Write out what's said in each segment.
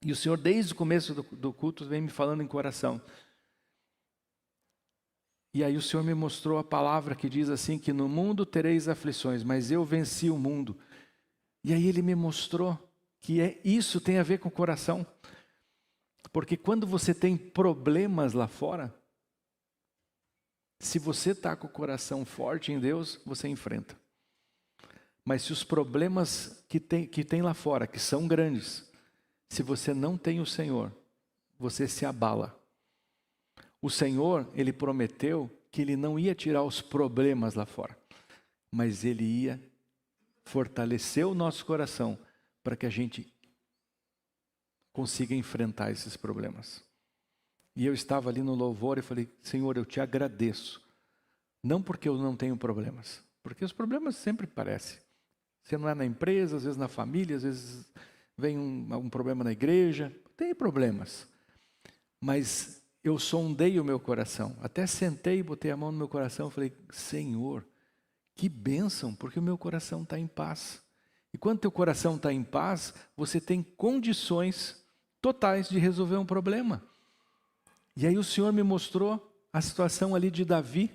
E o Senhor, desde o começo do culto, vem me falando em coração. E aí o Senhor me mostrou a palavra que diz assim, que no mundo tereis aflições, mas eu venci o mundo. E aí Ele me mostrou que isso tem a ver com o coração. Porque quando você tem problemas lá fora, se você está com o coração forte em Deus, você enfrenta. Mas se os problemas que tem lá fora, que são grandes, se você não tem o Senhor, você se abala. O Senhor, Ele prometeu que Ele não ia tirar os problemas lá fora, mas Ele ia fortalecer o nosso coração para que a gente consiga enfrentar esses problemas. E eu estava ali no louvor e falei, Senhor, eu te agradeço. Não porque eu não tenho problemas, porque os problemas sempre aparecem. Você não é na empresa, às vezes na família, às vezes vem um problema na igreja, tem problemas. Mas eu sondei o meu coração, até sentei e botei a mão no meu coração e falei, Senhor, que bênção, porque o meu coração está em paz. E quando teu coração está em paz, você tem condições totais de resolver um problema. E aí o Senhor me mostrou a situação ali de Davi.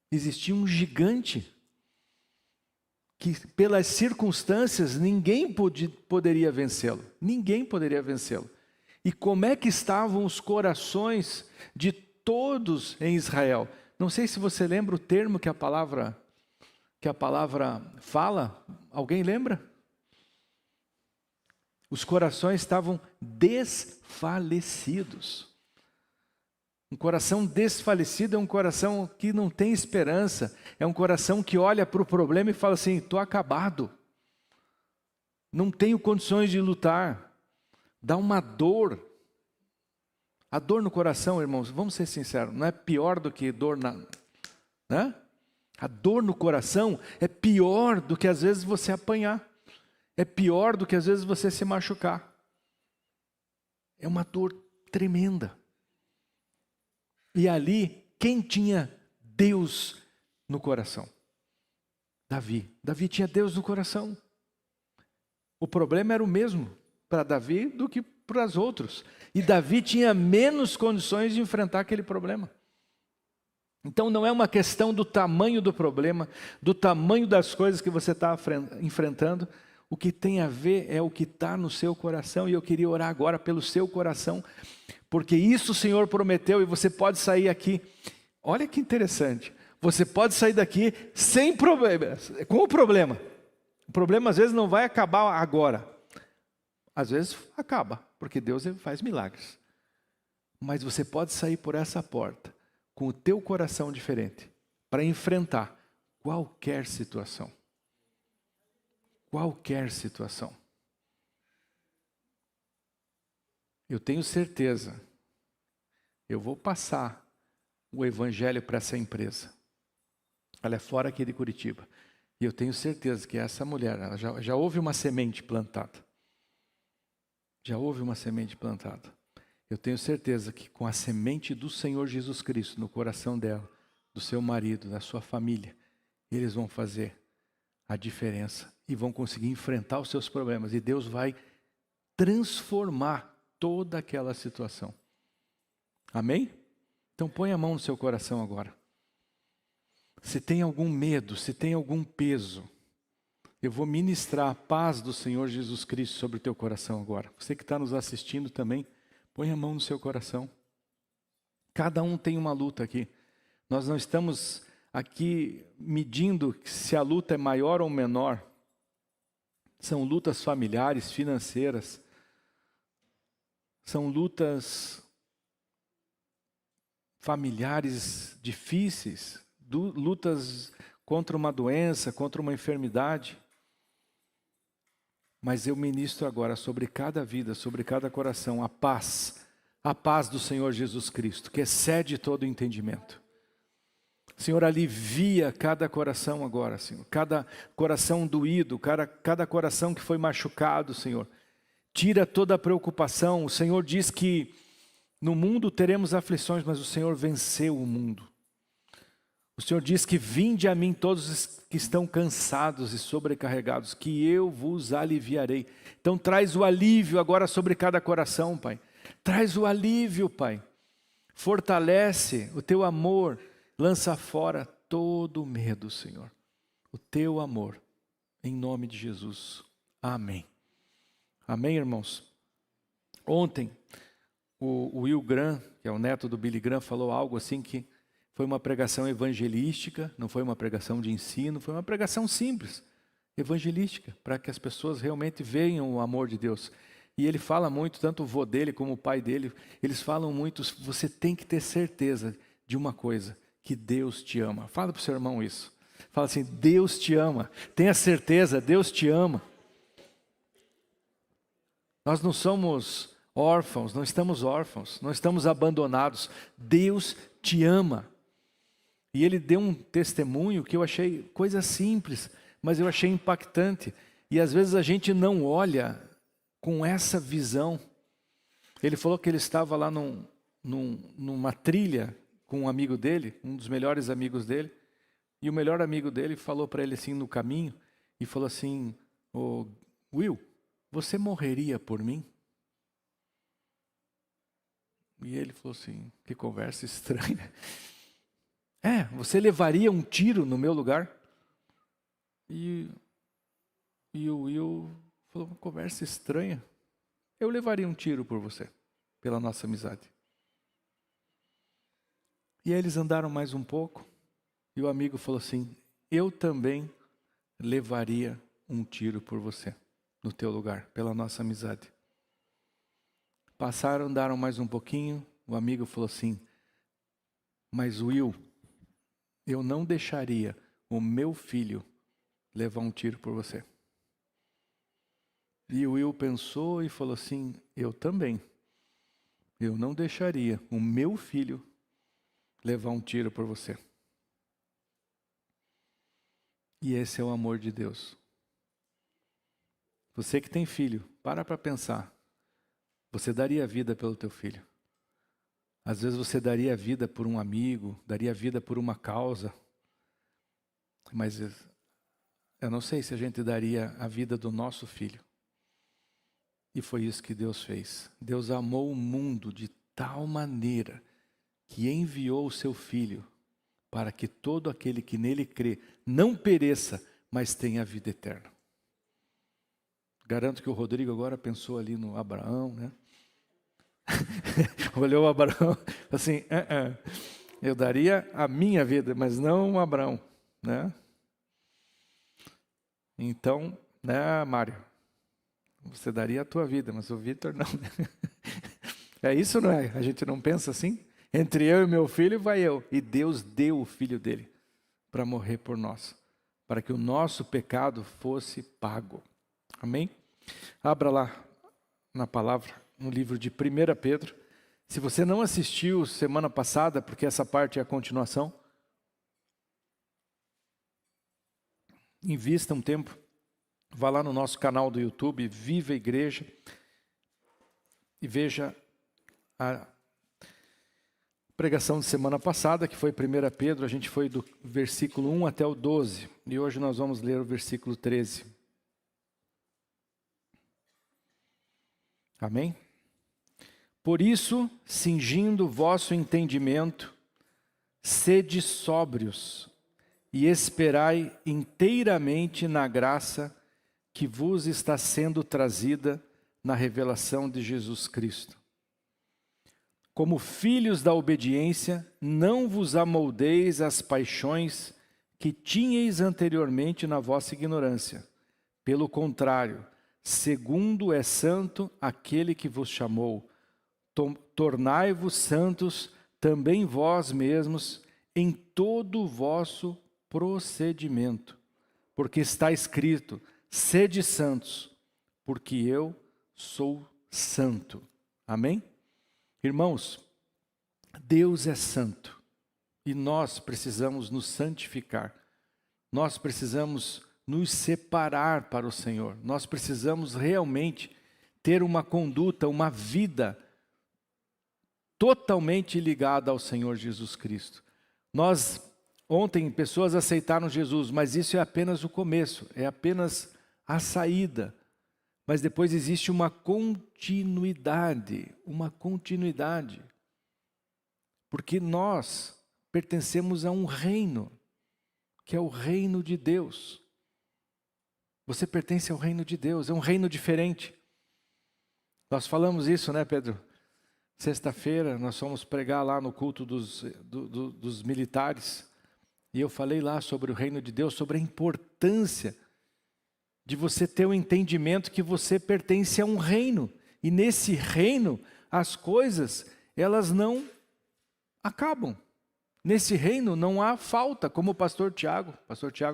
Existia um gigante que pelas circunstâncias ninguém poderia vencê-lo. Ninguém poderia vencê-lo. E como é que estavam os corações de todos em Israel? Não sei se você lembra o termo que a palavra fala. Alguém lembra? Os corações estavam desfalecidos. Um coração desfalecido é um coração que não tem esperança. É um coração que olha para o problema e fala assim, estou acabado. Não tenho condições de lutar. Dá uma dor. A dor no coração, irmãos, vamos ser sinceros, não é pior do que dor né? A dor no coração é pior do que às vezes você apanhar. É pior do que às vezes você se machucar. É uma dor tremenda. E ali, quem tinha Deus no coração? Davi. Davi tinha Deus no coração. O problema era o mesmo para Davi do que para os outros. E Davi tinha menos condições de enfrentar aquele problema. Então não é uma questão do tamanho do problema, do tamanho das coisas que você está enfrentando. O que tem a ver é o que está no seu coração. E eu queria orar agora pelo seu coração, porque isso o Senhor prometeu e você pode sair aqui. Olha que interessante. Você pode sair daqui sem problemas, com o problema. O problema às vezes não vai acabar agora. Às vezes acaba, porque Deus faz milagres. Mas você pode sair por essa porta com o teu coração diferente para enfrentar qualquer situação. Qualquer situação. Eu tenho certeza, eu vou passar o evangelho para essa empresa. Ela é fora aqui de Curitiba. E eu tenho certeza que essa mulher, ela já houve uma semente plantada. Já houve uma semente plantada. Eu tenho certeza que com a semente do Senhor Jesus Cristo no coração dela, do seu marido, da sua família, eles vão fazer a diferença e vão conseguir enfrentar os seus problemas. E Deus vai transformar toda aquela situação. Amém? Então põe a mão no seu coração agora. Se tem algum medo, se tem algum peso, eu vou ministrar a paz do Senhor Jesus Cristo sobre o teu coração agora. Você que está nos assistindo também, põe a mão no seu coração. Cada um tem uma luta aqui. Nós não estamos aqui medindo se a luta é maior ou menor. São lutas familiares, financeiras. São lutas familiares difíceis. Lutas contra uma doença, contra uma enfermidade. Mas eu ministro agora sobre cada vida, sobre cada coração, a paz do Senhor Jesus Cristo, que excede todo o entendimento. Senhor, alivia cada coração agora, Senhor, cada coração doído, cada coração que foi machucado, Senhor. Tira toda a preocupação. O Senhor diz que no mundo teremos aflições, mas o Senhor venceu o mundo. O Senhor diz que vinde a mim todos os que estão cansados e sobrecarregados, que eu vos aliviarei. Então traz o alívio agora sobre cada coração, Pai. Traz o alívio, Pai. Fortalece o teu amor, lança fora todo o medo, Senhor. O teu amor, em nome de Jesus. Amém. Amém, irmãos? Ontem, o Will Graham, que é o neto do Billy Graham, falou algo assim que foi uma pregação evangelística, não foi uma pregação de ensino, foi uma pregação simples, evangelística, para que as pessoas realmente vejam o amor de Deus. E ele fala muito, tanto o vô dele como o pai dele, eles falam muito, você tem que ter certeza de uma coisa, que Deus te ama. Fala para o seu irmão isso. Fala assim, Deus te ama. Tenha certeza, Deus te ama. Nós não somos órfãos, não estamos abandonados. Deus te ama. E ele deu um testemunho que eu achei coisa simples, mas eu achei impactante. E às vezes a gente não olha com essa visão. Ele falou que ele estava lá numa trilha com um amigo dele, um dos melhores amigos dele, e o melhor amigo dele falou para ele assim no caminho, e falou assim, Will, você morreria por mim? E ele falou assim, que conversa estranha. Você levaria um tiro no meu lugar? E o Will falou, uma conversa estranha. Eu levaria um tiro por você, pela nossa amizade. E aí eles andaram mais um pouco, e o amigo falou assim, eu também levaria um tiro por você, no teu lugar, pela nossa amizade. Passaram, andaram mais um pouquinho, o amigo falou assim, mas Will, eu não deixaria o meu filho levar um tiro por você. E o Will pensou e falou assim, eu também. Eu não deixaria o meu filho levar um tiro por você. E esse é o amor de Deus. Você que tem filho, para pensar. Você daria a vida pelo teu filho. Às vezes você daria a vida por um amigo, daria a vida por uma causa. Mas eu não sei se a gente daria a vida do nosso filho. E foi isso que Deus fez. Deus amou o mundo de tal maneira que enviou o seu Filho para que todo aquele que nele crê não pereça, mas tenha vida eterna. Garanto que o Rodrigo agora pensou ali no Abraão, né? Olhou o Abraão, assim, eu daria a minha vida, mas não o Abraão, né? Então, né, Mário? Você daria a tua vida, mas o Vitor não. É isso, não é? A gente não pensa assim? Entre eu e meu filho vai eu. E Deus deu o filho dele para morrer por nós, para que o nosso pecado fosse pago. Amém? Abra lá na palavra, no livro de 1 Pedro. Se você não assistiu semana passada, porque essa parte é a continuação, invista um tempo, vá lá no nosso canal do YouTube, Viva a Igreja, e veja a pregação de semana passada, que foi 1 Pedro, a gente foi do versículo 1 até o 12, e hoje nós vamos ler o versículo 13. Amém? Por isso, cingindo o vosso entendimento, sede sóbrios, e esperai inteiramente na graça que vos está sendo trazida na revelação de Jesus Cristo. Como filhos da obediência, não vos amoldeis às paixões que tinhais anteriormente na vossa ignorância. Pelo contrário, segundo é santo aquele que vos chamou, tornai-vos santos também vós mesmos em todo o vosso procedimento, porque está escrito, sede santos, porque eu sou santo. Amém? Irmãos, Deus é santo e nós precisamos nos santificar. Nós precisamos nos separar para o Senhor. Nós precisamos realmente ter uma conduta, uma vida totalmente ligada ao Senhor Jesus Cristo. Nós ontem pessoas aceitaram Jesus, mas isso é apenas o começo, é apenas a saída. Mas depois existe uma continuidade, porque nós pertencemos a um reino, que é o reino de Deus. Você pertence ao reino de Deus, é um reino diferente. Nós falamos isso, né, Pedro? Sexta-feira nós fomos pregar lá no culto dos militares, e eu falei lá sobre o reino de Deus, sobre a importância de você ter o entendimento que você pertence a um reino, e nesse reino as coisas, elas não acabam. Nesse reino não há falta, como o pastor Tiago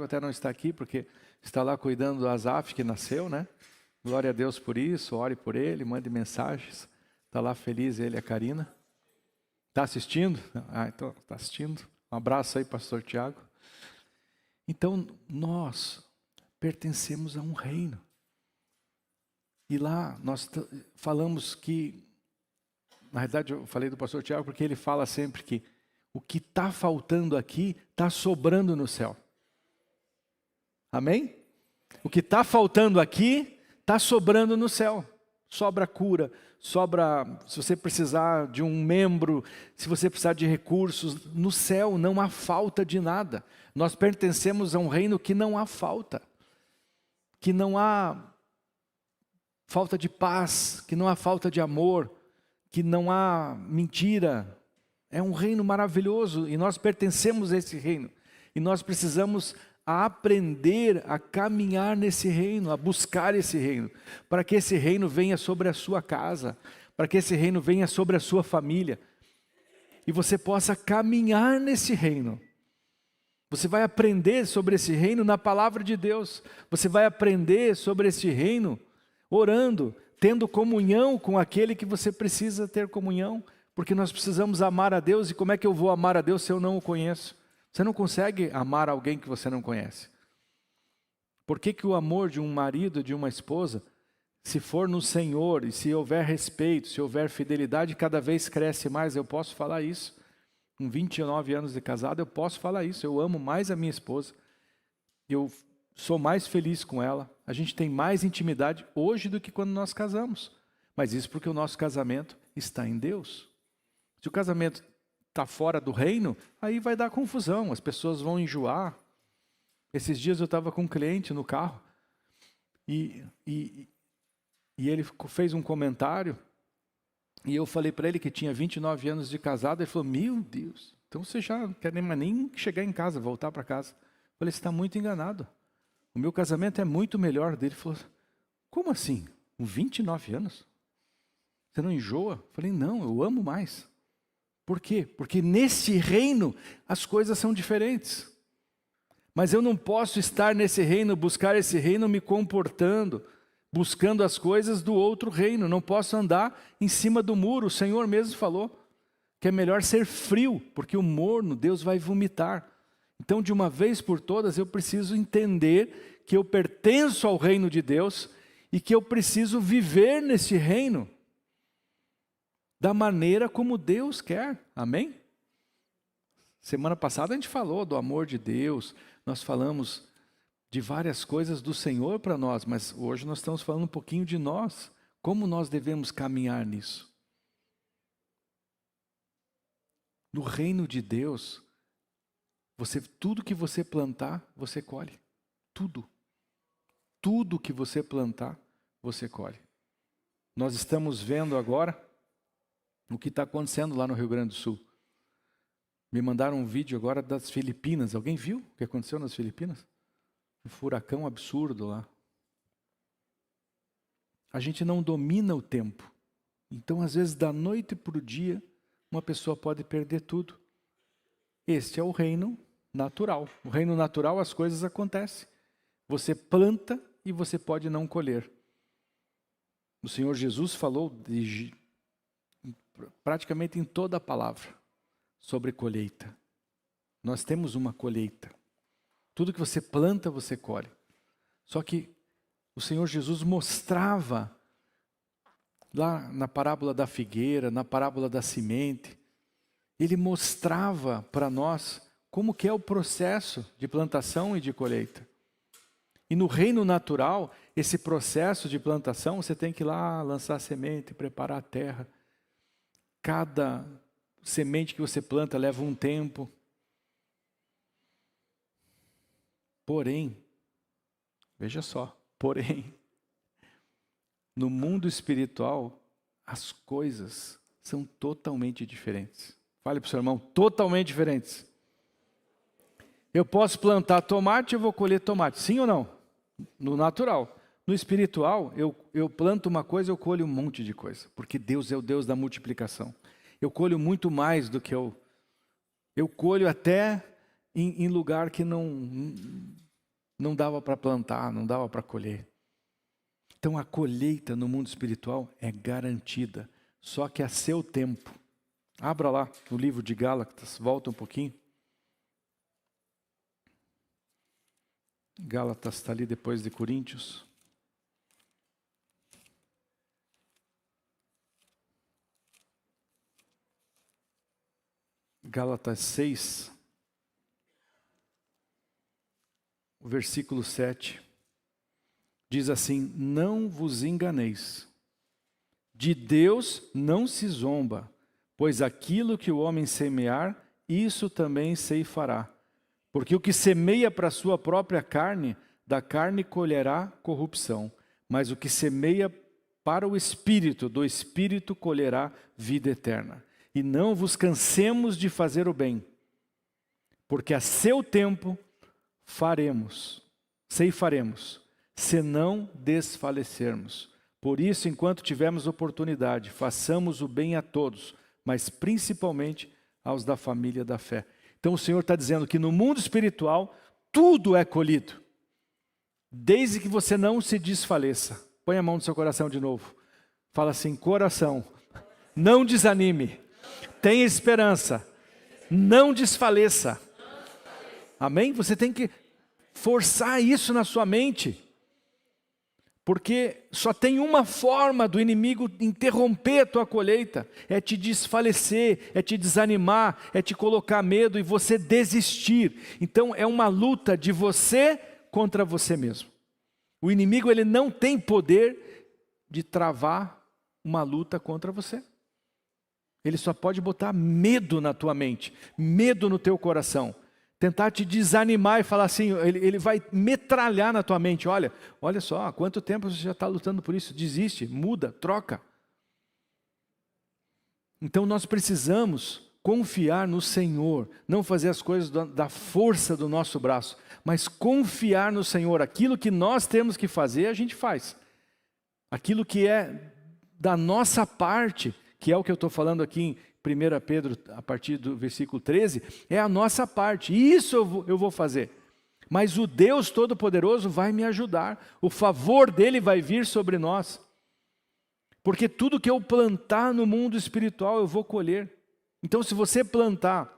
até não está aqui, porque está lá cuidando do Asaf, que nasceu, né? Glória a Deus por isso, ore por ele, mande mensagens. Está lá feliz ele e a Karina. Está assistindo? Então está assistindo. Um abraço aí, pastor Tiago. Então, nós pertencemos a um reino. E lá nós falamos que, na realidade eu falei do pastor Tiago porque ele fala sempre que o que está faltando aqui está sobrando no céu. Amém? O que está faltando aqui está sobrando no céu. Sobra cura, sobra, se você precisar de um membro, se você precisar de recursos, no céu não há falta de nada. Nós pertencemos a um reino que não há falta, que não há falta de paz, que não há falta de amor, que não há mentira. É um reino maravilhoso e nós pertencemos a esse reino. E nós precisamos aprender a caminhar nesse reino, a buscar esse reino, para que esse reino venha sobre a sua casa, para que esse reino venha sobre a sua família, e você possa caminhar nesse reino. Você vai aprender sobre esse reino na palavra de Deus, você vai aprender sobre esse reino orando, tendo comunhão com aquele que você precisa ter comunhão, porque nós precisamos amar a Deus, e como é que eu vou amar a Deus se eu não o conheço? Você não consegue amar alguém que você não conhece. Por que o amor de um marido, de uma esposa, se for no Senhor, e se houver respeito, se houver fidelidade, cada vez cresce mais? Eu posso falar isso. Com 29 anos de casado, eu posso falar isso. Eu amo mais a minha esposa. Eu sou mais feliz com ela. A gente tem mais intimidade hoje do que quando nós casamos. Mas isso porque o nosso casamento está em Deus. Se o casamento está fora do reino, aí vai dar confusão, as pessoas vão enjoar. Esses dias eu estava com um cliente no carro, e ele fez um comentário, e eu falei para ele que tinha 29 anos de casado, ele falou, meu Deus, então você já não quer nem chegar em casa, voltar para casa. Eu falei, você está muito enganado, o meu casamento é muito melhor. Dele falou, como assim, com 29 anos? Você não enjoa? Eu falei, não, eu amo mais. Por quê? Porque nesse reino as coisas são diferentes. Mas eu não posso estar nesse reino, buscar esse reino me comportando, buscando as coisas do outro reino. Não posso andar em cima do muro. O Senhor mesmo falou que é melhor ser frio, porque o morno Deus vai vomitar. Então, de uma vez por todas, eu preciso entender que eu pertenço ao reino de Deus e que eu preciso viver nesse reino da maneira como Deus quer, amém? Semana passada a gente falou do amor de Deus, nós falamos de várias coisas do Senhor para nós, mas hoje nós estamos falando um pouquinho de nós, como nós devemos caminhar nisso. No reino de Deus, tudo que você plantar, você colhe, tudo que você plantar, você colhe. Nós estamos vendo agora o que está acontecendo lá no Rio Grande do Sul. Me mandaram um vídeo agora das Filipinas. Alguém viu o que aconteceu nas Filipinas? Um furacão absurdo lá. A gente não domina o tempo. Então, às vezes, da noite para o dia, uma pessoa pode perder tudo. Este é o reino natural. O reino natural, as coisas acontecem. Você planta e você pode não colher. O Senhor Jesus falou praticamente em toda a palavra sobre colheita. Nós temos uma colheita. Tudo que você planta, você colhe. Só que o Senhor Jesus mostrava lá na parábola da figueira, na parábola da semente, ele mostrava para nós como que é o processo de plantação e de colheita. E no reino natural, esse processo de plantação, você tem que ir lá lançar a semente, preparar a terra. Cada semente que você planta leva um tempo. Porém, veja só, porém, no mundo espiritual, as coisas são totalmente diferentes. Fale para o seu irmão, totalmente diferentes. Eu posso plantar tomate e eu vou colher tomate, sim ou não? No natural. No espiritual, eu planto uma coisa, eu colho um monte de coisa. Porque Deus é o Deus da multiplicação. Eu colho muito mais do que eu colho até em lugar que não dava para plantar, não dava para colher. Então a colheita no mundo espiritual é garantida, só que a seu tempo. Abra lá no livro de Gálatas, volta um pouquinho. Gálatas está ali depois de Coríntios. Gálatas 6, o versículo 7, diz assim: não vos enganeis, de Deus não se zomba, pois aquilo que o homem semear, isso também ceifará. Porque o que semeia para a sua própria carne, da carne colherá corrupção. Mas o que semeia para o Espírito, do Espírito colherá vida eterna. E não vos cansemos de fazer o bem, porque a seu tempo ceifaremos, se não desfalecermos. Por isso, enquanto tivermos oportunidade, façamos o bem a todos, mas principalmente aos da família da fé. Então o Senhor está dizendo que no mundo espiritual, tudo é colhido, desde que você não se desfaleça. Põe a mão no seu coração de novo. Fala assim: coração, não desanime, tenha esperança, não desfaleça. Amém? Você tem que forçar isso na sua mente. Porque só tem uma forma do inimigo interromper a tua colheita, é te desfalecer, é te desanimar, é te colocar medo e você desistir. Então é uma luta de você contra você mesmo. O inimigo, ele não tem poder de travar uma luta contra você. Ele só pode botar medo na tua mente, medo no teu coração. Tentar te desanimar e falar assim, ele vai metralhar na tua mente. Olha só, há quanto tempo você já está lutando por isso? Desiste, muda, troca. Então nós precisamos confiar no Senhor, não fazer as coisas da força do nosso braço, mas confiar no Senhor. Aquilo que nós temos que fazer, a gente faz. Aquilo que é da nossa parte, que é o que eu estou falando aqui em 1 Pedro, a partir do versículo 13, é a nossa parte. Isso eu vou fazer. Mas o Deus Todo-Poderoso vai me ajudar. O favor dele vai vir sobre nós. Porque tudo que eu plantar no mundo espiritual, eu vou colher. Então, se você plantar,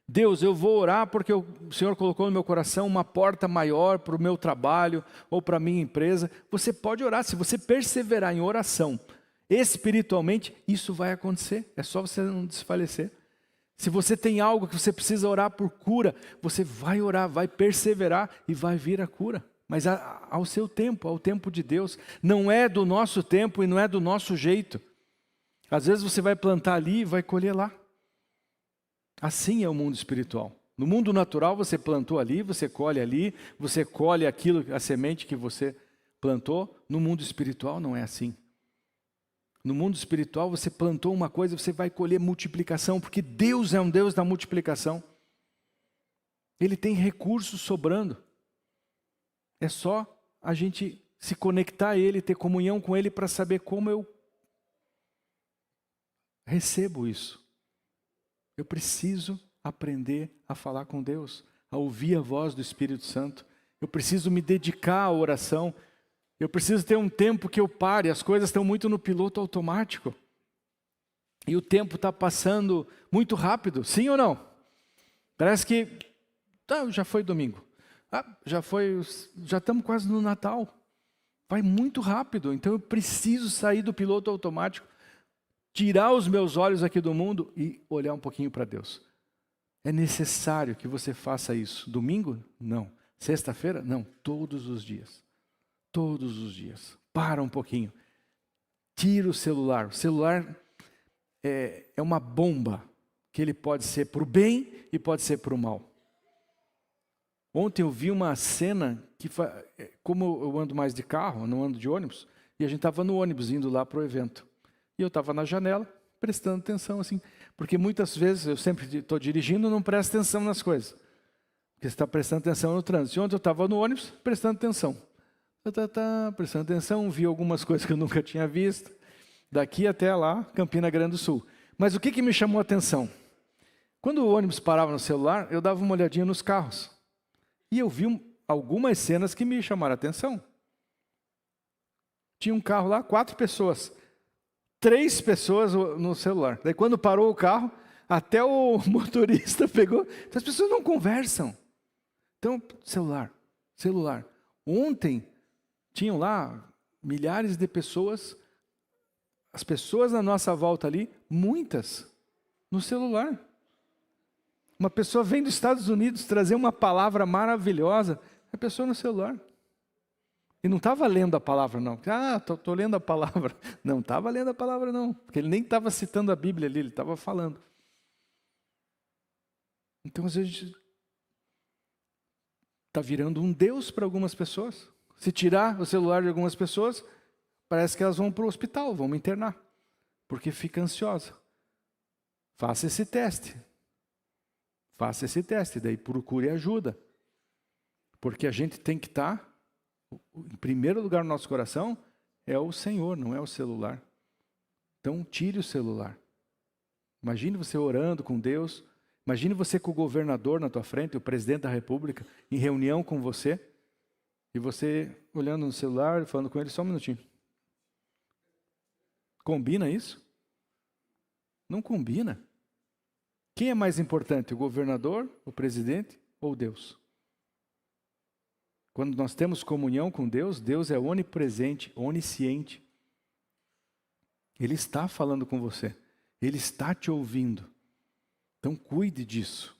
Deus, eu vou orar porque o Senhor colocou no meu coração uma porta maior para o meu trabalho ou para a minha empresa. Você pode orar, se você perseverar em oração, espiritualmente, isso vai acontecer. É só você não desfalecer. Se você tem algo que você precisa orar por cura, você vai orar, vai perseverar e vai vir a cura. Mas ao seu tempo, ao tempo de Deus. Não é do nosso tempo e não é do nosso jeito. Às vezes você vai plantar ali e vai colher lá. Assim é o mundo espiritual. No mundo natural você plantou ali, você colhe aquilo, a semente que você plantou. No mundo espiritual não é assim. No mundo espiritual você plantou uma coisa, você vai colher multiplicação, porque Deus é um Deus da multiplicação. Ele tem recursos sobrando. É só a gente se conectar a Ele, ter comunhão com Ele para saber como eu recebo isso. Eu preciso aprender a falar com Deus, a ouvir a voz do Espírito Santo. Eu preciso me dedicar à oração. Eu preciso ter um tempo que eu pare, as coisas estão muito no piloto automático. E o tempo está passando muito rápido, sim ou não? Parece que já foi domingo. Já estamos quase no Natal. Vai muito rápido, então eu preciso sair do piloto automático, tirar os meus olhos aqui do mundo e olhar um pouquinho para Deus. É necessário que você faça isso. Domingo? Não. Sexta-feira? Não. Todos os dias. Todos os dias. Para um pouquinho. Tira o celular. O celular é uma bomba, que ele pode ser para o bem e pode ser para o mal. Ontem eu vi uma cena que, como eu ando mais de carro, não ando de ônibus, e a gente estava no ônibus indo lá para o evento. E eu estava na janela, prestando atenção assim, porque muitas vezes eu sempre estou dirigindo e não presto atenção nas coisas. Porque você está prestando atenção no trânsito. E ontem eu estava no ônibus prestando atenção. Prestando atenção, vi algumas coisas que eu nunca tinha visto. Daqui até lá, Campina Grande do Sul. Mas o que me chamou a atenção? Quando o ônibus parava no celular, eu dava uma olhadinha nos carros. E eu vi algumas cenas que me chamaram a atenção. Tinha um carro lá, 4 pessoas. 3 pessoas no celular. Daí quando parou o carro, até o motorista pegou. Então, as pessoas não conversam. Então, celular. Ontem, tinham lá milhares de pessoas, as pessoas na nossa volta ali, muitas, no celular. Uma pessoa vem dos Estados Unidos trazer uma palavra maravilhosa, a pessoa no celular. E não estava lendo a palavra, não. Estou lendo a palavra. Não estava lendo a palavra, não. Porque ele nem estava citando a Bíblia ali, ele estava falando. Então, às vezes, está virando um Deus para algumas pessoas. Se tirar o celular de algumas pessoas, parece que elas vão para o hospital, vão me internar. Porque fica ansiosa. Faça esse teste. Daí procure ajuda. Porque a gente tem que estar, em primeiro lugar no nosso coração, é o Senhor, não é o celular. Então, tire o celular. Imagine você orando com Deus. Imagine você com o governador na tua frente, o presidente da República, em reunião com você. E você olhando no celular, falando com ele, só um minutinho. Combina isso? Não combina. Quem é mais importante, o governador, o presidente ou Deus? Quando nós temos comunhão com Deus, Deus é onipresente, onisciente. Ele está falando com você. Ele está te ouvindo. Então cuide disso.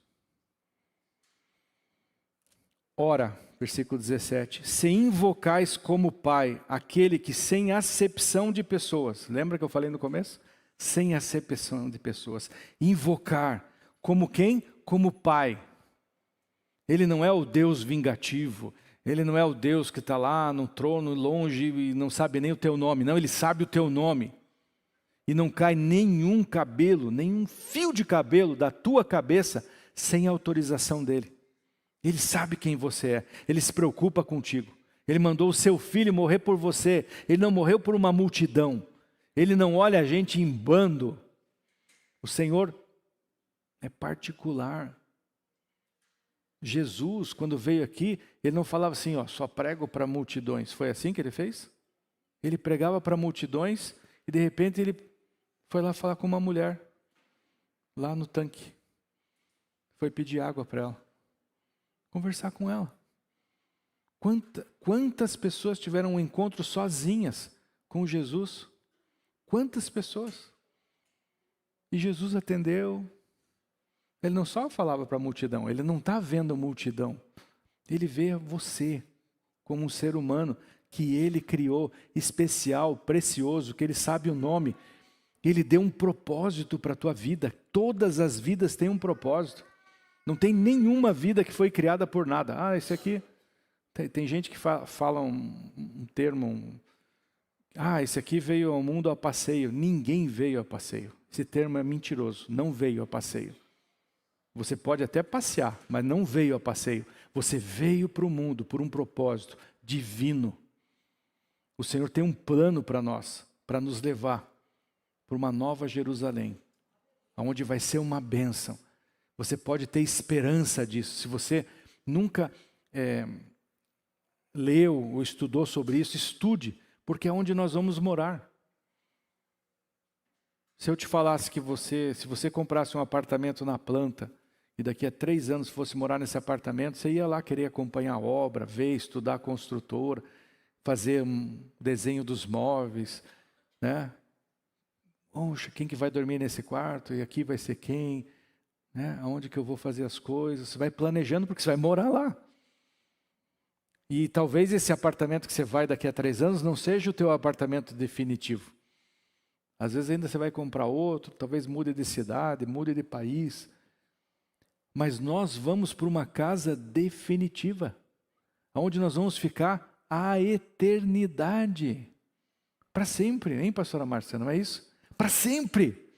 Ora, versículo 17. Se invocais como Pai aquele que sem acepção de pessoas. Lembra que eu falei no começo? Sem acepção de pessoas. Invocar. Como quem? Como Pai. Ele não é o Deus vingativo. Ele não é o Deus que está lá no trono, longe e não sabe nem o teu nome. Não, Ele sabe o teu nome. E não cai nenhum cabelo, nenhum fio de cabelo da tua cabeça sem autorização dEle. Ele sabe quem você é. Ele se preocupa contigo. Ele mandou o seu filho morrer por você. Ele não morreu por uma multidão. Ele não olha a gente em bando. O Senhor é particular. Jesus, quando veio aqui, ele não falava assim, só prego para multidões. Foi assim que ele fez? Ele pregava para multidões e de repente ele foi lá falar com uma mulher, lá no tanque. Foi pedir água para ela. Conversar com ela. Quantas pessoas tiveram um encontro sozinhas com Jesus? Quantas pessoas? E Jesus atendeu. Ele não só falava para a multidão, ele não está vendo a multidão. Ele vê você como um ser humano que ele criou, especial, precioso, que ele sabe o nome. Ele deu um propósito para a tua vida. Todas as vidas têm um propósito. Não tem nenhuma vida que foi criada por nada. Esse aqui... Tem gente que fala um termo... esse aqui veio ao mundo a passeio. Ninguém veio a passeio. Esse termo é mentiroso. Não veio a passeio. Você pode até passear, mas não veio a passeio. Você veio para o mundo por um propósito divino. O Senhor tem um plano para nós, para nos levar para uma nova Jerusalém, onde vai ser uma bênção. Você pode ter esperança disso. Se você nunca leu ou estudou sobre isso, estude, porque é onde nós vamos morar. Se eu te falasse que se você comprasse um apartamento na planta, e daqui a 3 anos fosse morar nesse apartamento, você ia lá querer acompanhar a obra, ver, estudar a construtora, fazer um desenho dos móveis, né? Poxa, quem que vai dormir nesse quarto? E aqui vai ser quem? né? Aonde que eu vou fazer as coisas? Você vai planejando porque você vai morar lá. E talvez esse apartamento que você vai daqui a 3 anos não seja o teu apartamento definitivo. Às vezes ainda você vai comprar outro, talvez mude de cidade, mude de país. Mas nós vamos para uma casa definitiva, onde nós vamos ficar a eternidade. Para sempre, hein, pastora Márcia, não é isso? Para sempre.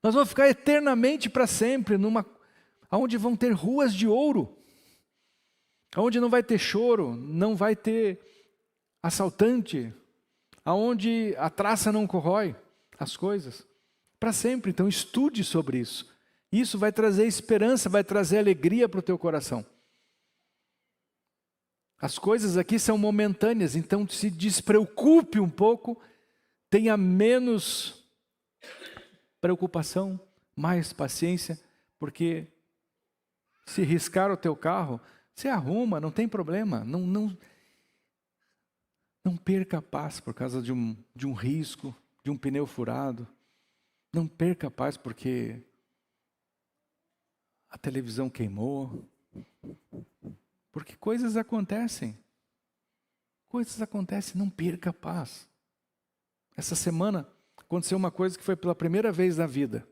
Nós vamos ficar eternamente para sempre, onde vão ter ruas de ouro, onde não vai ter choro, não vai ter assaltante, aonde a traça não corrói as coisas. Para sempre, então estude sobre isso. Isso vai trazer esperança, vai trazer alegria para o teu coração. As coisas aqui são momentâneas, então se despreocupe um pouco, tenha menos preocupação, mais paciência, porque se riscar o teu carro, você arruma, não tem problema. Não perca a paz por causa de um risco, de um pneu furado. Não perca a paz porque a televisão queimou. Porque coisas acontecem. Coisas acontecem, não perca a paz. Essa semana aconteceu uma coisa que foi pela primeira vez na vida.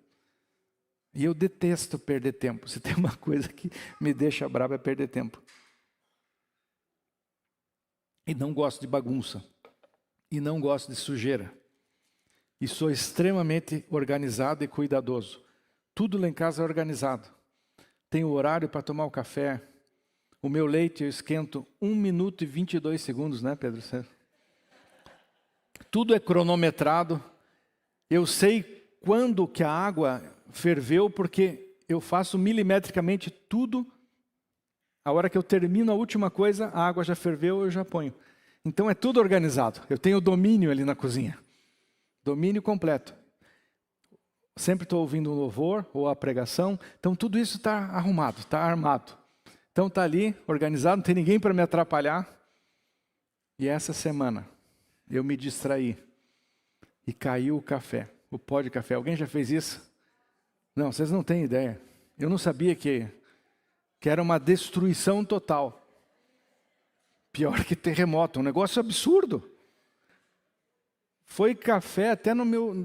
E eu detesto perder tempo. Se tem uma coisa que me deixa bravo é perder tempo. E não gosto de bagunça. E não gosto de sujeira. E sou extremamente organizado e cuidadoso. Tudo lá em casa é organizado. Tenho horário para tomar o café. O meu leite eu esquento 1 minuto e 22 segundos, né, Pedro? Tudo é cronometrado. Eu sei quando que a água ferveu, porque eu faço milimetricamente tudo. A hora que eu termino a última coisa, a água já ferveu, eu já ponho. Então é tudo organizado. Eu tenho domínio ali na cozinha. Domínio completo. Sempre estou ouvindo um louvor ou a pregação. Então tudo isso está arrumado, está armado. Então está ali, organizado, não tem ninguém para me atrapalhar. E essa semana eu me distraí. E caiu o café, o pó de café. Alguém já fez isso? Não, vocês não têm ideia. Eu não sabia que era uma destruição total. Pior que terremoto, um negócio absurdo. Foi café até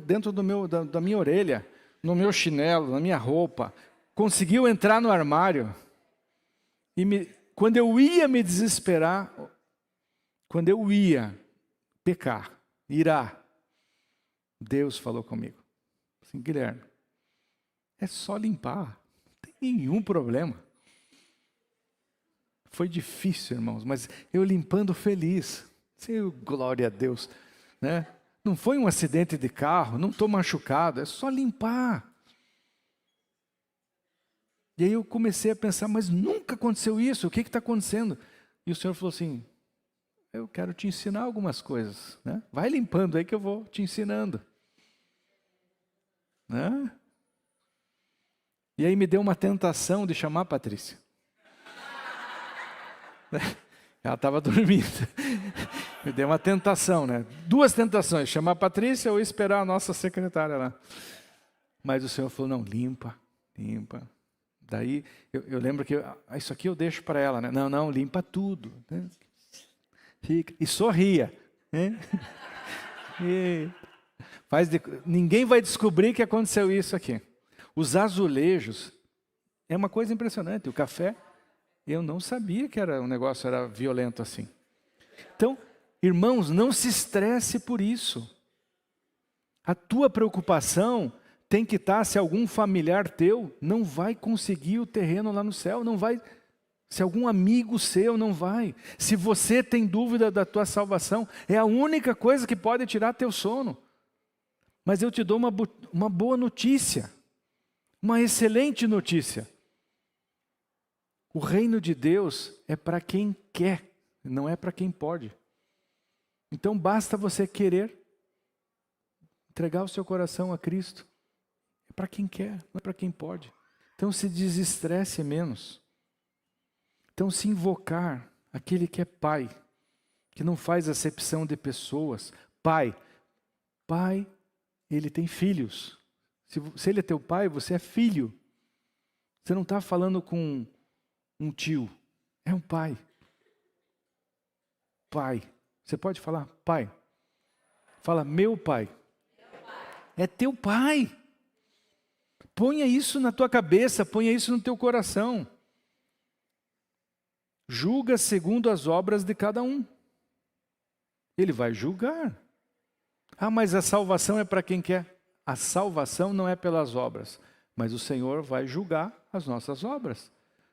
dentro da minha orelha, no meu chinelo, na minha roupa. Conseguiu entrar no armário. E quando eu ia me desesperar, quando eu ia pecar, irar, Deus falou comigo. Assim, Guilherme, é só limpar, não tem nenhum problema. Foi difícil, irmãos, mas eu limpando feliz. Senhor, glória a Deus, né? Não foi um acidente de carro, não estou machucado, é só limpar. E aí eu comecei a pensar, mas nunca aconteceu isso, o que está acontecendo? E o Senhor falou assim, eu quero te ensinar algumas coisas, né? Vai limpando aí que eu vou te ensinando. Né? E aí me deu uma tentação de chamar a Patrícia. Ela estava dormindo. Me deu uma tentação, né? 2 tentações, chamar a Patrícia ou esperar a nossa secretária lá. Mas o Senhor falou, não, limpa. Daí eu lembro que isso aqui eu deixo para ela, né? Não, limpa tudo. Né? E sorria. Né? Ninguém vai descobrir que aconteceu isso aqui. Os azulejos, é uma coisa impressionante. O café, eu não sabia que o negócio era violento assim. Então, irmãos, não se estresse por isso. A tua preocupação tem que estar se algum familiar teu não vai conseguir o terreno lá no céu, não vai. Se algum amigo seu não vai. Se você tem dúvida da tua salvação, é a única coisa que pode tirar teu sono. Mas eu te dou uma boa notícia, uma excelente notícia. O reino de Deus é para quem quer, não é para quem pode. Então basta você querer entregar o seu coração a Cristo. É para quem quer, não é para quem pode. Então se desestresse menos. Então se invocar aquele que é pai, que não faz acepção de pessoas. Pai, ele tem filhos. Se ele é teu pai, você é filho. Você não está falando com um tio, é um pai. Pai. Você pode falar pai? Fala meu pai. É teu pai. Ponha isso na tua cabeça, ponha isso no teu coração. Julga segundo as obras de cada um. Ele vai julgar. Ah, mas a salvação é para quem quer. A salvação não é pelas obras, mas o Senhor vai julgar as nossas obras.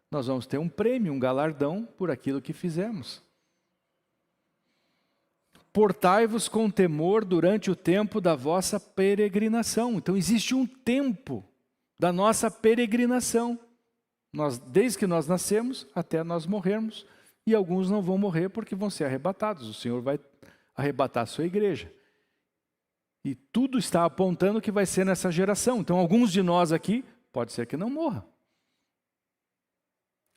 Nós vamos ter um prêmio, um galardão por aquilo que fizemos. Portai-vos com temor durante o tempo da vossa peregrinação. Então existe um tempo da nossa peregrinação. Desde que nós nascemos até nós morrermos. E alguns não vão morrer porque vão ser arrebatados. O Senhor vai arrebatar a sua igreja. E tudo está apontando que vai ser nessa geração. Então alguns de nós aqui, pode ser que não morra.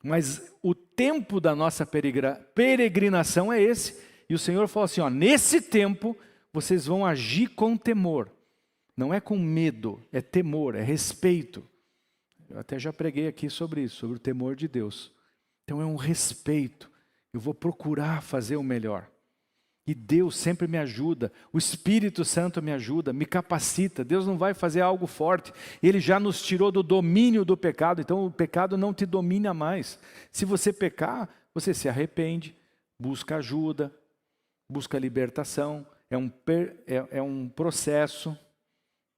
Mas o tempo da nossa peregrinação é esse. E o Senhor falou assim, nesse tempo vocês vão agir com temor. Não é com medo, é temor, é respeito. Eu até já preguei aqui sobre isso, sobre o temor de Deus. Então é um respeito. Eu vou procurar fazer o melhor. E Deus sempre me ajuda, o Espírito Santo me ajuda, me capacita. Deus não vai fazer algo forte. Ele já nos tirou do domínio do pecado, então o pecado não te domina mais. Se você pecar, você se arrepende, busca ajuda, busca libertação. É um processo.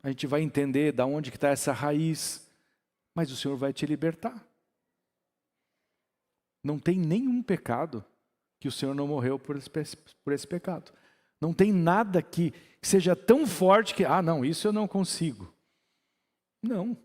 A gente vai entender de onde está essa raiz. Mas o Senhor vai te libertar. Não tem nenhum pecado que o Senhor não morreu por esse pecado. Não tem nada que seja tão forte que, não, isso eu não consigo. Não.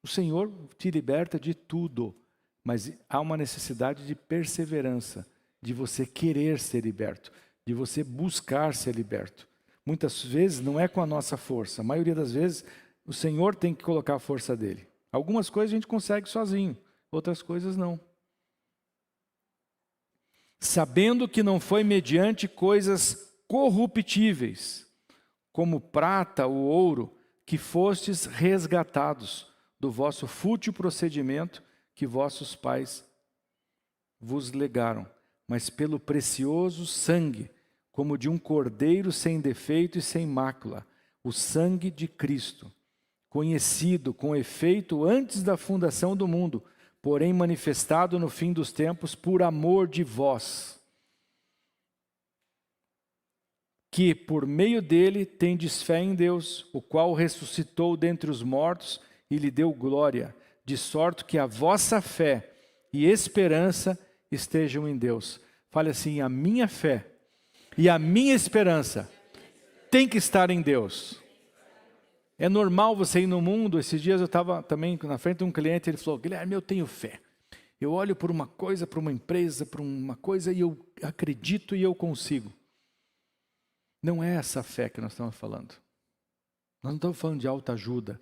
O Senhor te liberta de tudo. Mas há uma necessidade de perseverança, de você querer ser liberto, de você buscar ser liberto. Muitas vezes não é com a nossa força. A maioria das vezes o Senhor tem que colocar a força dele. Algumas coisas a gente consegue sozinho, outras coisas não. Sabendo que não foi mediante coisas corruptíveis, como prata ou ouro, que fostes resgatados do vosso fútil procedimento que vossos pais vos legaram, mas pelo precioso sangue, como de um cordeiro sem defeito e sem mácula, o sangue de Cristo, conhecido com efeito antes da fundação do mundo, porém manifestado no fim dos tempos por amor de vós, que por meio dele tendes fé em Deus, o qual ressuscitou dentre os mortos e lhe deu glória, de sorte que a vossa fé e esperança estejam em Deus. Fale assim, a minha fé e a minha esperança tem que estar em Deus. É normal você ir no mundo. Esses dias eu estava também na frente de um cliente, ele falou, Guilherme, eu tenho fé. Eu olho por uma coisa, para uma empresa, para uma coisa e eu acredito e eu consigo. Não é essa fé que nós estamos falando. Nós não estamos falando de autoajuda.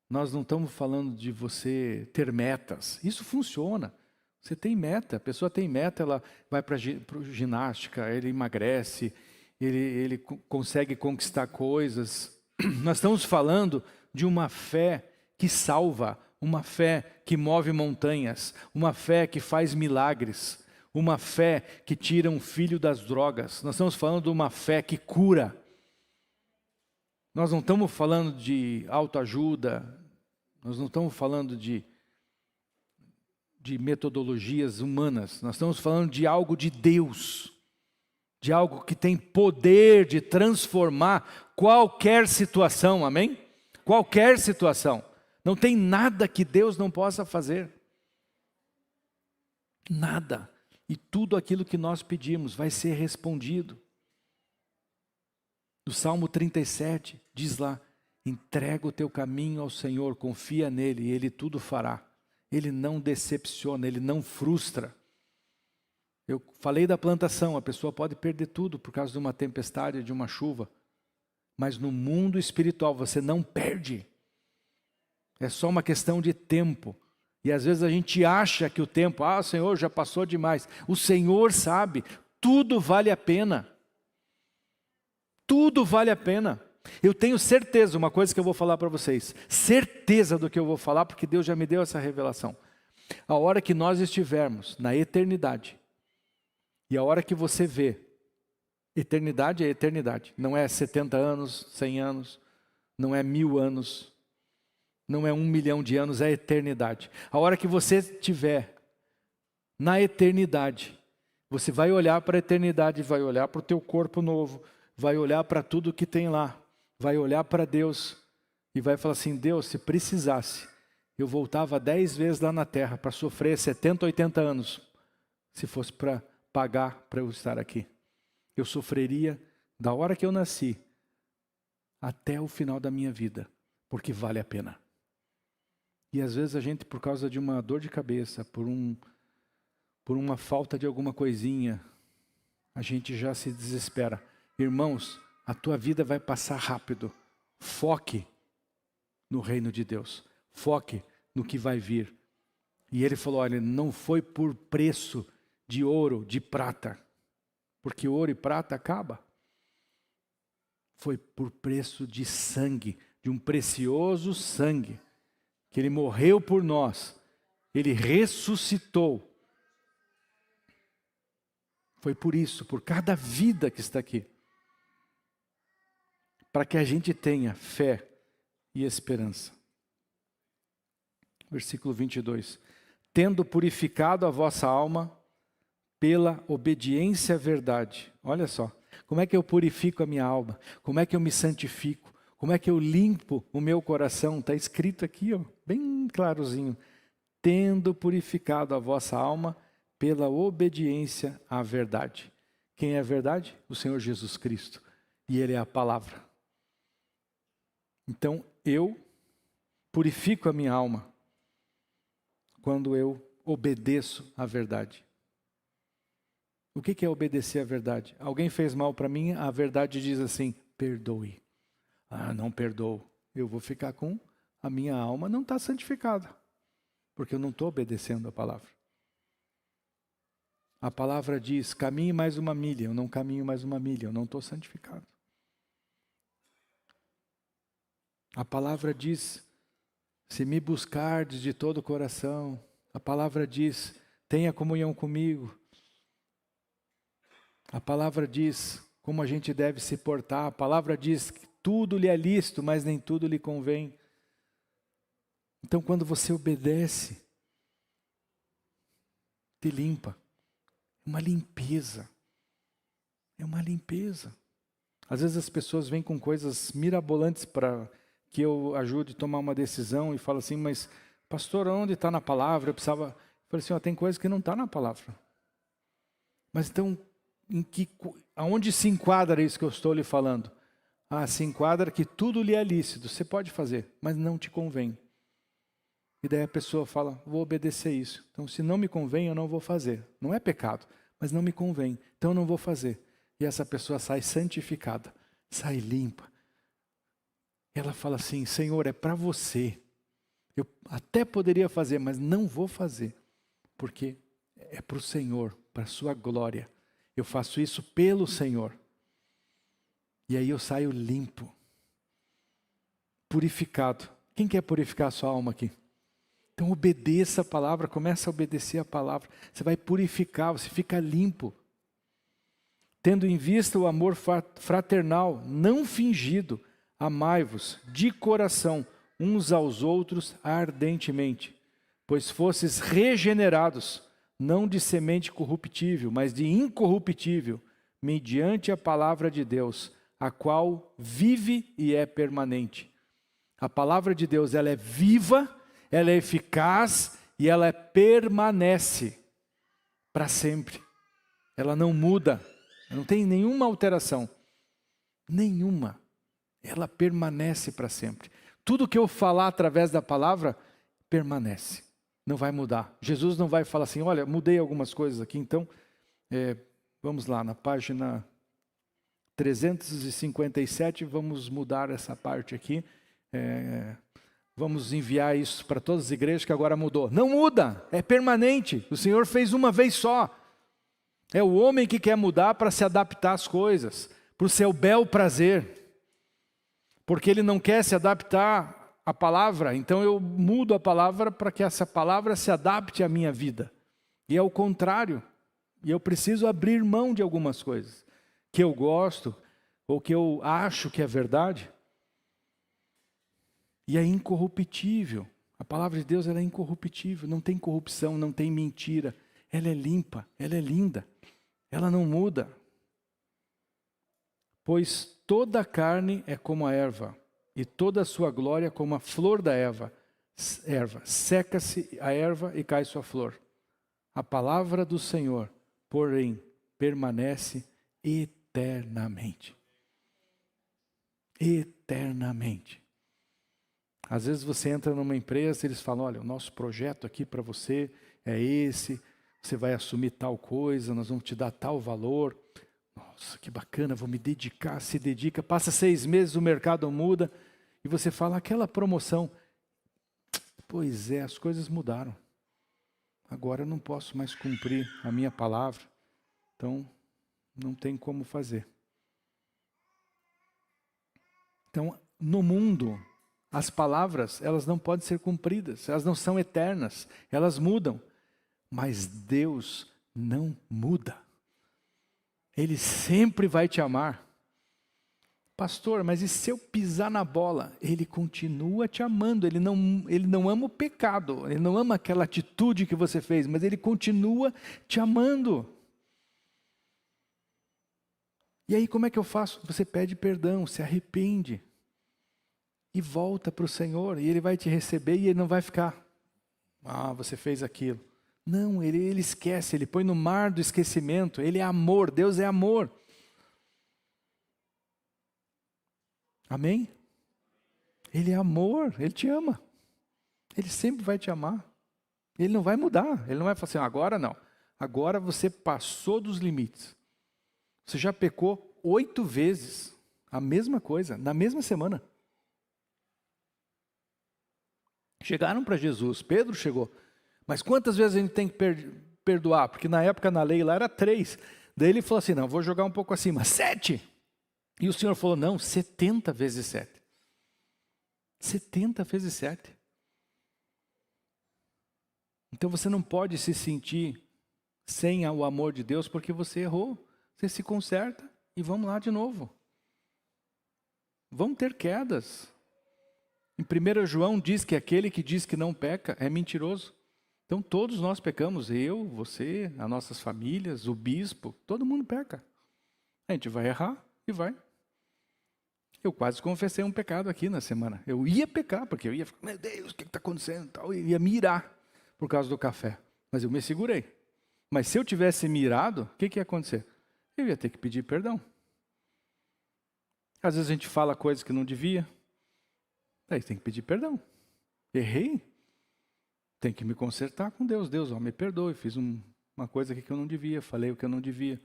Nós não estamos falando de você ter metas. Isso funciona. Você tem meta, a pessoa tem meta, ela vai para ginástica, ele emagrece, ele consegue conquistar coisas. Nós estamos falando de uma fé que salva, uma fé que move montanhas, uma fé que faz milagres, uma fé que tira um filho das drogas. Nós estamos falando de uma fé que cura. Nós não estamos falando de autoajuda, nós não estamos falando de metodologias humanas, nós estamos falando de algo de Deus, de algo que tem poder de transformar qualquer situação, amém? Qualquer situação. Não tem nada que Deus não possa fazer. Nada. E tudo aquilo que nós pedimos vai ser respondido. No Salmo 37, diz lá, entrega o teu caminho ao Senhor, confia nele e ele tudo fará. Ele não decepciona, ele não frustra. Eu falei da plantação, a pessoa pode perder tudo por causa de uma tempestade, de uma chuva. Mas no mundo espiritual você não perde. É só uma questão de tempo. E às vezes a gente acha que o tempo, Senhor, já passou demais. O Senhor sabe, tudo vale a pena. Tudo vale a pena. Eu tenho certeza, uma coisa que eu vou falar para vocês, certeza do que eu vou falar, porque Deus já me deu essa revelação. A hora que nós estivermos na eternidade, e a hora que você vê, eternidade é eternidade, não é 70 anos, 100 anos, não é 1000 anos, não é 1 milhão de anos, é eternidade. A hora que você estiver na eternidade, você vai olhar para a eternidade, vai olhar para o teu corpo novo, vai olhar para tudo que tem lá, vai olhar para Deus e vai falar assim: Deus, se precisasse, eu voltava 10 vezes lá na terra para sofrer 70, 80 anos, se fosse para pagar para eu estar aqui. Eu sofreria da hora que eu nasci até o final da minha vida, porque vale a pena. E às vezes a gente, por causa de uma dor de cabeça, por uma falta de alguma coisinha, a gente já se desespera. Irmãos, a tua vida vai passar rápido. Foque no reino de Deus. Foque no que vai vir. E ele falou, olha, não foi por preço de ouro, de prata, porque ouro e prata acaba. Foi por preço de sangue, de um precioso sangue, que ele morreu por nós. Ele ressuscitou. Foi por isso, por cada vida que está aqui, para que a gente tenha fé e esperança. Versículo 22. Tendo purificado a vossa alma pela obediência à verdade. Olha só, como é que eu purifico a minha alma? Como é que eu me santifico? Como é que eu limpo o meu coração? Está escrito aqui, ó, bem clarozinho. Tendo purificado a vossa alma pela obediência à verdade. Quem é a verdade? O Senhor Jesus Cristo. E Ele é a palavra. Então, eu purifico a minha alma quando eu obedeço à verdade. O que é obedecer à verdade? Alguém fez mal para mim, a verdade diz assim, perdoe. Ah, não perdoo. Eu vou ficar com a minha alma, não está santificada, porque eu não estou obedecendo a palavra. A palavra diz, caminhe mais uma milha, eu não caminho mais uma milha, eu não estou santificado. A palavra diz, se me buscardes de todo o coração, a palavra diz, tenha comunhão comigo. A palavra diz como a gente deve se portar, a palavra diz que tudo lhe é lícito, mas nem tudo lhe convém. Então quando você obedece, te limpa. Uma limpeza. É uma limpeza. Às vezes as pessoas vêm com coisas mirabolantes para que eu ajude a tomar uma decisão e falam assim, mas pastor, onde está na palavra? Eu falei assim, ó, tem coisa que não está na palavra. Mas então, aonde se enquadra isso que eu estou lhe falando? Ah, se enquadra que tudo lhe é lícito, você pode fazer, mas não te convém. E daí a pessoa fala, vou obedecer isso. Então se não me convém, eu não vou fazer. Não é pecado, mas não me convém, então eu não vou fazer. E essa pessoa sai santificada, sai limpa. Ela fala assim, Senhor, é para você. Eu até poderia fazer, mas não vou fazer. Porque é para o Senhor, para a sua glória. Eu faço isso pelo Senhor. E aí eu saio limpo. Purificado. Quem quer purificar a sua alma aqui? Então obedeça a palavra, começa a obedecer a palavra. Você vai purificar, você fica limpo. Tendo em vista o amor fraternal, não fingido, amai-vos de coração uns aos outros ardentemente, pois fosses regenerados, não de semente corruptível, mas de incorruptível, mediante a palavra de Deus, a qual vive e é permanente. A palavra de Deus, ela é viva, ela é eficaz e ela permanece para sempre. Ela não muda, não tem nenhuma alteração. Nenhuma. Ela permanece para sempre. Tudo que eu falar através da palavra, permanece. Não vai mudar. Jesus não vai falar assim, olha, mudei algumas coisas aqui, então, vamos lá, na página 357, vamos mudar essa parte aqui. Vamos enviar isso para todas as igrejas que agora mudou. Não muda, é permanente. O Senhor fez uma vez só. É o homem que quer mudar para se adaptar às coisas, para o seu bel prazer. porque ele não quer se adaptar à palavra, então eu mudo a palavra para que essa palavra se adapte à minha vida. E é o contrário, e eu preciso abrir mão de algumas coisas que eu gosto, ou que eu acho que é verdade. E é incorruptível. A palavra de Deus, ela é incorruptível, não tem corrupção, não tem mentira. Ela é limpa, ela é linda, ela não muda. Pois toda a carne é como a erva, e toda a sua glória como a flor da erva. Seca-se a erva e cai sua flor. A palavra do Senhor, porém, permanece eternamente. Eternamente. Às vezes você entra numa empresa e eles falam, olha, o nosso projeto aqui para você é esse, você vai assumir tal coisa, nós vamos te dar tal valor. Nossa, que bacana, vou me dedicar, se dedica, passa 6 meses, o mercado muda, e você fala, aquela promoção, pois é, as coisas mudaram. Agora eu não posso mais cumprir a minha palavra, então não tem como fazer. Então, no mundo, as palavras, elas não podem ser cumpridas, elas não são eternas, elas mudam. Mas Deus não muda. Ele sempre vai te amar. Pastor, mas e se eu pisar na bola? Ele continua te amando, ele não ama o pecado, ele não ama aquela atitude que você fez, mas ele continua te amando. E aí como é que eu faço? Você pede perdão, se arrepende e volta para o Senhor, e Ele vai te receber e Ele não vai ficar, você fez aquilo. Não, ele esquece, Ele põe no mar do esquecimento. Ele é amor, Deus é amor. Amém? Ele é amor, Ele te ama. Ele sempre vai te amar. Ele não vai mudar, Ele não vai falar assim, agora não. Agora você passou dos limites. Você já pecou 8 vezes a mesma coisa, na mesma semana. Chegaram para Jesus, Pedro chegou. Mas quantas vezes a gente tem que perdoar? Porque na época, na lei lá, era 3. Daí ele falou assim, não, vou jogar um pouco acima, 7. E o Senhor falou, não, 70 vezes 7. 70 vezes 7. Então você não pode se sentir sem o amor de Deus porque você errou. Você se conserta e vamos lá de novo. Vão ter quedas. Em 1 João diz que aquele que diz que não peca é mentiroso. Então todos nós pecamos, eu, você, as nossas famílias, o bispo, todo mundo peca. A gente vai errar e vai. Eu quase confessei um pecado aqui na semana. Eu ia pecar, porque eu ia ficar, meu Deus, o que está acontecendo? Eu ia me irar por causa do café. Mas eu me segurei. Mas se eu tivesse me irado, o que ia acontecer? Eu ia ter que pedir perdão. Às vezes a gente fala coisas que não devia. Aí tem que pedir perdão. Errei. Tem que me consertar com Deus. Deus, me perdoe, fiz uma coisa aqui que eu não devia, falei o que eu não devia,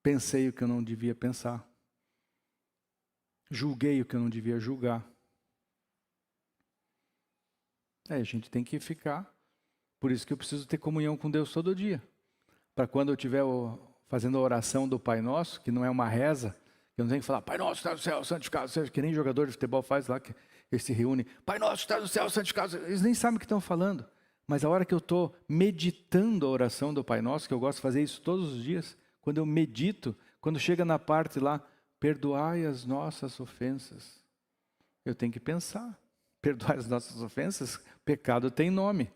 pensei o que eu não devia pensar, julguei o que eu não devia julgar. A gente tem que ficar. Por isso que eu preciso ter comunhão com Deus todo dia. Para quando eu estiver fazendo a oração do Pai Nosso, que não é uma reza, eu não tenho que falar, Pai Nosso, está no céu, santificado, seja, que nem jogador de futebol faz lá, que eles se reúnem, Pai Nosso, está no céu, santificado. Eles nem sabem o que estão falando. Mas a hora que eu estou meditando a oração do Pai Nosso, que eu gosto de fazer isso todos os dias, quando eu medito, quando chega na parte lá, perdoai as nossas ofensas, eu tenho que pensar, perdoai as nossas ofensas, pecado tem nome.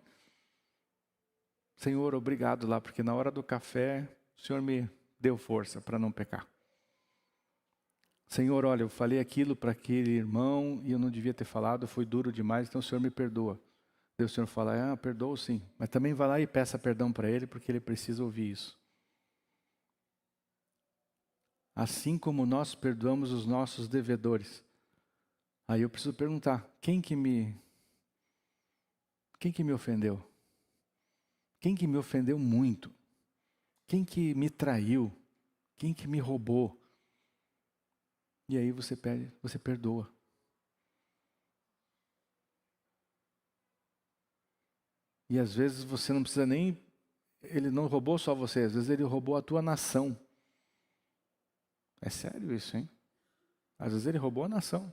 Senhor, obrigado lá, porque na hora do café, o Senhor me deu força para não pecar. Senhor, olha, eu falei aquilo para aquele irmão e eu não devia ter falado, foi duro demais, então o Senhor me perdoa. Daí o Senhor fala, perdoa sim, mas também vai lá e peça perdão para ele, porque ele precisa ouvir isso. Assim como nós perdoamos os nossos devedores. Aí eu preciso perguntar, quem que me ofendeu? Quem que me ofendeu muito? Quem que me traiu? Quem que me roubou? E aí você perdoa. E às vezes você não precisa nem... Ele não roubou só você, às vezes ele roubou a tua nação. É sério isso, hein? Às vezes ele roubou a nação.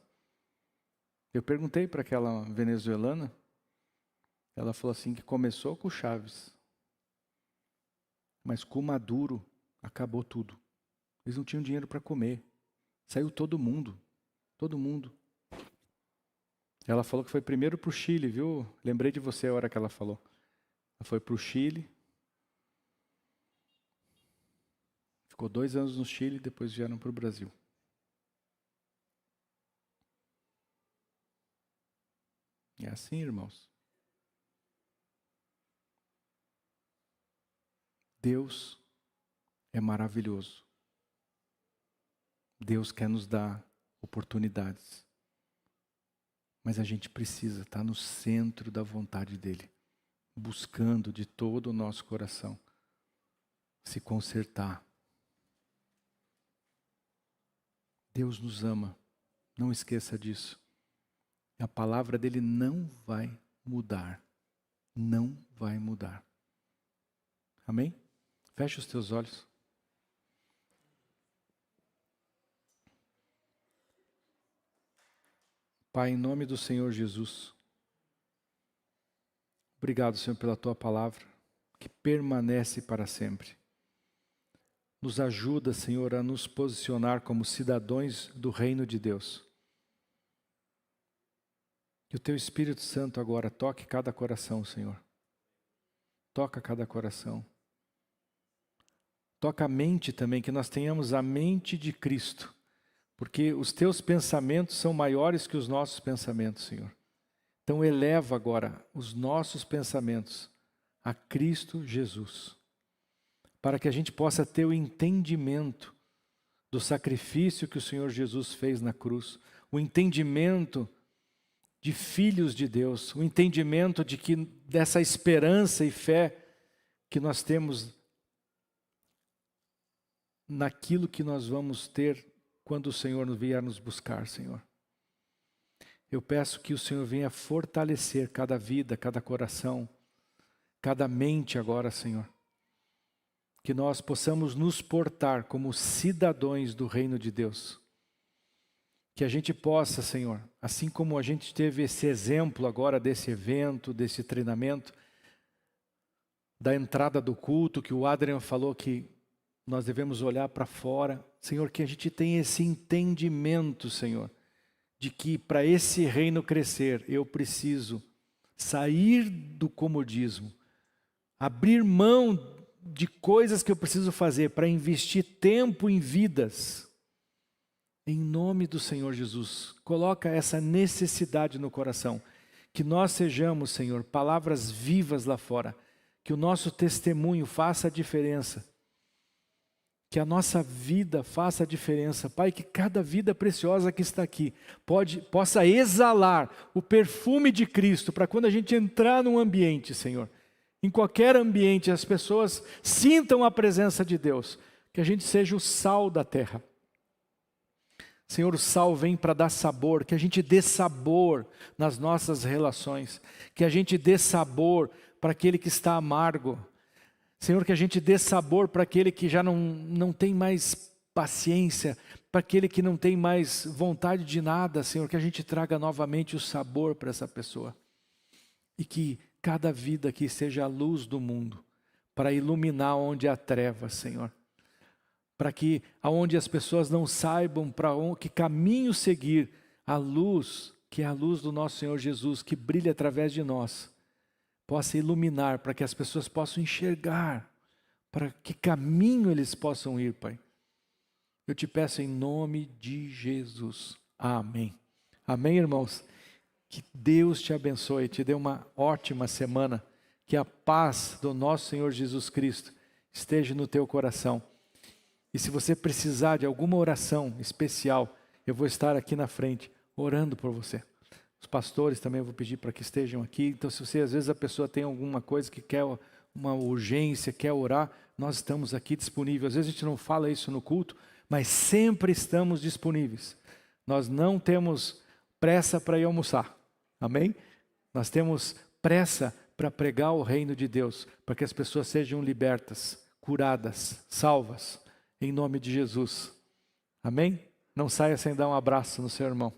Eu perguntei para aquela venezuelana, ela falou assim que começou com o Chaves, mas com o Maduro acabou tudo. Eles não tinham dinheiro para comer. Saiu todo mundo. Todo mundo. Ela falou que foi primeiro para o Chile, viu? Lembrei de você a hora que ela falou. Ela foi para o Chile. Ficou 2 anos no Chile e depois vieram para o Brasil. É assim, irmãos. Deus é maravilhoso. Deus quer nos dar oportunidades. Mas a gente precisa estar no centro da vontade dEle. Buscando de todo o nosso coração se consertar. Deus nos ama. Não esqueça disso. A palavra dEle não vai mudar. Não vai mudar. Amém? Feche os teus olhos. Pai, em nome do Senhor Jesus, obrigado, Senhor, pela Tua palavra, que permanece para sempre. Nos ajuda, Senhor, a nos posicionar como cidadãos do reino de Deus. Que o Teu Espírito Santo agora toque cada coração, Senhor. Toca cada coração. Toca a mente também, que nós tenhamos a mente de Cristo. Porque os Teus pensamentos são maiores que os nossos pensamentos, Senhor. Então eleva agora os nossos pensamentos a Cristo Jesus. Para que a gente possa ter o entendimento do sacrifício que o Senhor Jesus fez na cruz. O entendimento de filhos de Deus. O entendimento de que dessa esperança e fé que nós temos naquilo que nós vamos ter quando o Senhor vier nos buscar, Senhor. Eu peço que o Senhor venha fortalecer cada vida, cada coração, cada mente agora, Senhor. Que nós possamos nos portar como cidadãos do reino de Deus. Que a gente possa, Senhor, assim como a gente teve esse exemplo agora desse evento, desse treinamento, da entrada do culto, que o Adrian falou que nós devemos olhar para fora. Senhor, que a gente tenha esse entendimento, Senhor, de que para esse reino crescer, eu preciso sair do comodismo, abrir mão de coisas que eu preciso fazer para investir tempo em vidas. Em nome do Senhor Jesus, coloca essa necessidade no coração, que nós sejamos, Senhor, palavras vivas lá fora, que o nosso testemunho faça a diferença. Que a nossa vida faça a diferença. Pai, que cada vida preciosa que está aqui possa exalar o perfume de Cristo para quando a gente entrar num ambiente, Senhor. Em qualquer ambiente, as pessoas sintam a presença de Deus. Que a gente seja o sal da terra. Senhor, o sal vem para dar sabor. Que a gente dê sabor nas nossas relações. Que a gente dê sabor para aquele que está amargo. Senhor, que a gente dê sabor para aquele que já não tem mais paciência, para aquele que não tem mais vontade de nada, Senhor, que a gente traga novamente o sabor para essa pessoa. E que cada vida aqui seja a luz do mundo, para iluminar onde há trevas, Senhor. Para que aonde as pessoas não saibam para que caminho seguir, a luz, que é a luz do nosso Senhor Jesus, que brilha através de nós, possa iluminar, para que as pessoas possam enxergar, para que caminho eles possam ir, Pai. Eu te peço em nome de Jesus. Amém. Amém, irmãos? Que Deus te abençoe, te dê uma ótima semana, que a paz do nosso Senhor Jesus Cristo esteja no teu coração. E se você precisar de alguma oração especial, eu vou estar aqui na frente, orando por você. Os pastores também eu vou pedir para que estejam aqui. Então, se você, às vezes a pessoa tem alguma coisa que quer uma urgência, quer orar, nós estamos aqui disponíveis. Às vezes a gente não fala isso no culto, mas sempre estamos disponíveis. Nós não temos pressa para ir almoçar. Amém? Nós temos pressa para pregar o reino de Deus, para que as pessoas sejam libertas, curadas, salvas, em nome de Jesus. Amém? Não saia sem dar um abraço no seu irmão.